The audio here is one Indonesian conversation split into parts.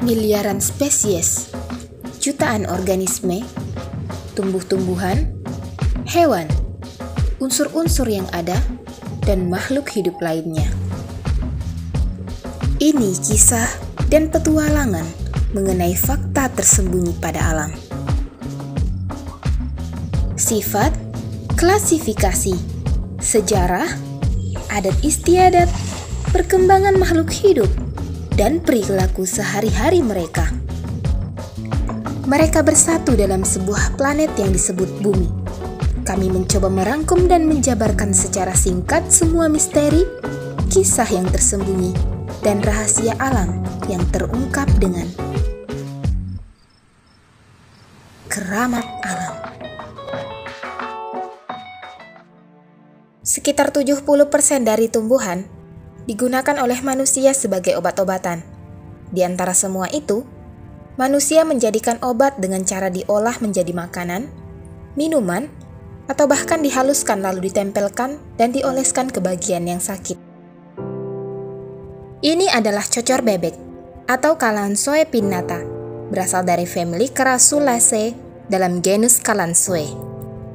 miliaran spesies, jutaan organisme, tumbuh-tumbuhan, hewan, unsur-unsur yang ada, dan makhluk hidup lainnya. Ini kisah dan petualangan mengenai fakta tersembunyi pada alam. Sifat, klasifikasi, sejarah, adat istiadat, perkembangan makhluk hidup, dan perilaku sehari-hari mereka. Mereka bersatu dalam sebuah planet yang disebut Bumi. Kami mencoba merangkum dan menjabarkan secara singkat semua misteri, kisah yang tersembunyi, dan rahasia alam yang terungkap dengan keramat alam. Sekitar 70% dari tumbuhan digunakan oleh manusia sebagai obat-obatan. Di antara semua itu, manusia menjadikan obat dengan cara diolah menjadi makanan, minuman, atau bahkan dihaluskan lalu ditempelkan dan dioleskan ke bagian yang sakit. Ini adalah cocor bebek atau Kalanchoe pinnata, berasal dari famili Crassulaceae dalam genus Kalanchoe.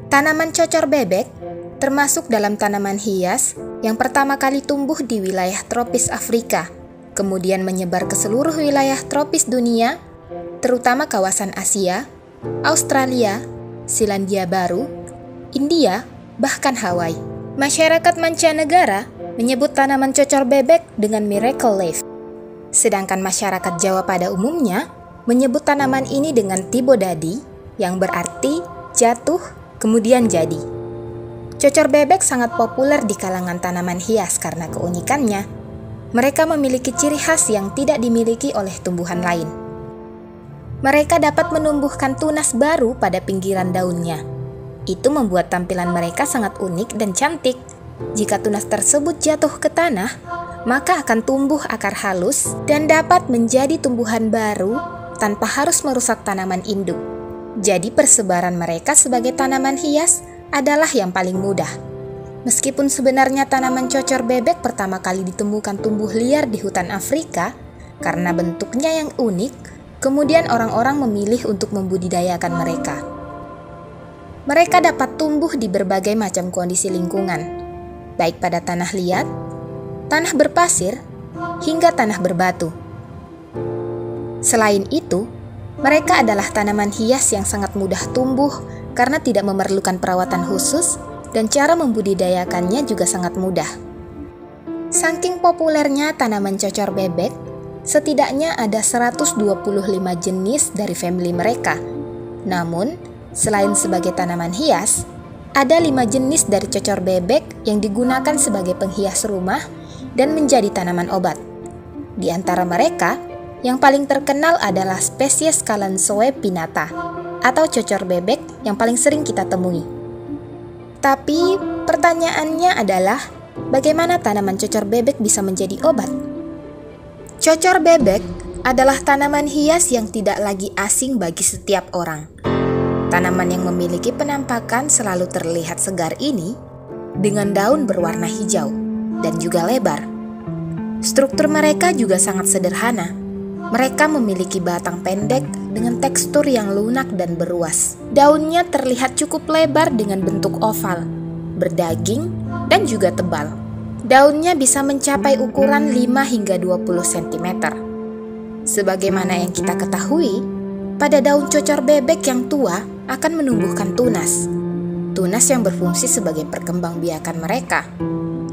Tanaman cocor bebek termasuk dalam tanaman hias yang pertama kali tumbuh di wilayah tropis Afrika, kemudian menyebar ke seluruh wilayah tropis dunia, terutama kawasan Asia, Australia, Selandia Baru, India, bahkan Hawaii. Masyarakat mancanegara menyebut tanaman cocor bebek dengan miracle leaf, sedangkan masyarakat Jawa pada umumnya menyebut tanaman ini dengan tibodadi, yang berarti jatuh kemudian jadi. Cocor bebek sangat populer di kalangan tanaman hias karena keunikannya. Mereka memiliki ciri khas yang tidak dimiliki oleh tumbuhan lain. Mereka dapat menumbuhkan tunas baru pada pinggiran daunnya. Itu membuat tampilan mereka sangat unik dan cantik. Jika tunas tersebut jatuh ke tanah, maka akan tumbuh akar halus dan dapat menjadi tumbuhan baru tanpa harus merusak tanaman induk. Jadi persebaran mereka sebagai tanaman hias adalah yang paling mudah. Meskipun sebenarnya tanaman cocor bebek pertama kali ditemukan tumbuh liar di hutan Afrika, karena bentuknya yang unik, kemudian orang-orang memilih untuk membudidayakan mereka. Mereka dapat tumbuh di berbagai macam kondisi lingkungan, baik pada tanah liat, tanah berpasir, hingga tanah berbatu. Selain itu, mereka adalah tanaman hias yang sangat mudah tumbuh karena tidak memerlukan perawatan khusus dan cara membudidayakannya juga sangat mudah. Saking populernya tanaman cocor bebek, setidaknya ada 125 jenis dari famili mereka. Namun, selain sebagai tanaman hias, ada 5 jenis dari cocor bebek yang digunakan sebagai penghias rumah dan menjadi tanaman obat. Di antara mereka, yang paling terkenal adalah spesies Kalanchoe pinnata, atau cocor bebek yang paling sering kita temui. Tapi pertanyaannya adalah, bagaimana tanaman cocor bebek bisa menjadi obat? Cocor bebek adalah tanaman hias yang tidak lagi asing bagi setiap orang. Tanaman yang memiliki penampakan selalu terlihat segar ini dengan daun berwarna hijau dan juga lebar. Struktur mereka juga sangat sederhana. Mereka memiliki batang pendek dengan tekstur yang lunak dan beruas. Daunnya terlihat cukup lebar dengan bentuk oval, berdaging, dan juga tebal. Daunnya bisa mencapai ukuran 5 hingga 20 cm. Sebagaimana yang kita ketahui, pada daun cocor bebek yang tua akan menumbuhkan tunas. Tunas yang berfungsi sebagai perkembangbiakan mereka.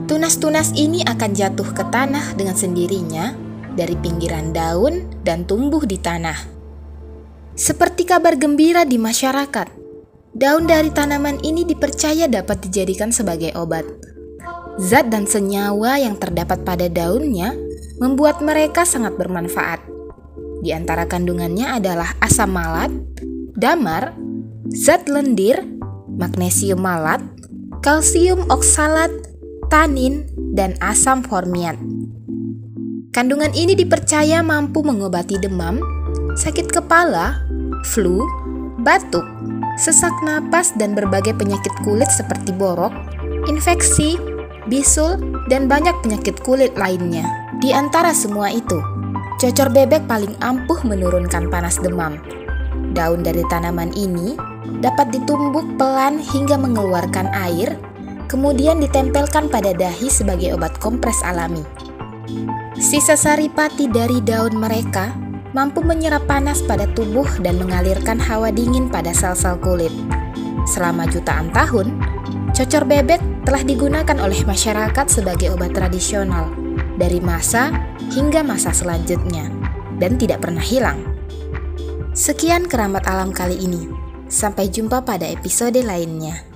Tunas-tunas ini akan jatuh ke tanah dengan sendirinya dari pinggiran daun dan tumbuh di tanah. Seperti kabar gembira di masyarakat, daun dari tanaman ini dipercaya dapat dijadikan sebagai obat. Zat dan senyawa yang terdapat pada daunnya membuat mereka sangat bermanfaat. Di antara kandungannya adalah asam malat, damar, zat lendir, magnesium malat, kalsium oksalat, tanin, dan asam formiat. Kandungan ini dipercaya mampu mengobati demam, sakit kepala, flu, batuk, sesak napas, dan berbagai penyakit kulit seperti borok, infeksi, bisul, dan banyak penyakit kulit lainnya. Di antara semua itu, Cocor bebek paling ampuh menurunkan panas demam. Daun dari tanaman ini dapat ditumbuk pelan hingga mengeluarkan air, kemudian ditempelkan pada dahi sebagai obat kompres alami. Sisa saripati dari daun mereka mampu menyerap panas pada tubuh dan mengalirkan hawa dingin pada sel-sel kulit. Selama jutaan tahun, cocor bebek telah digunakan oleh masyarakat sebagai obat tradisional dari masa hingga masa selanjutnya dan tidak pernah hilang. Sekian Keramat Alam kali ini. Sampai jumpa pada episode lainnya.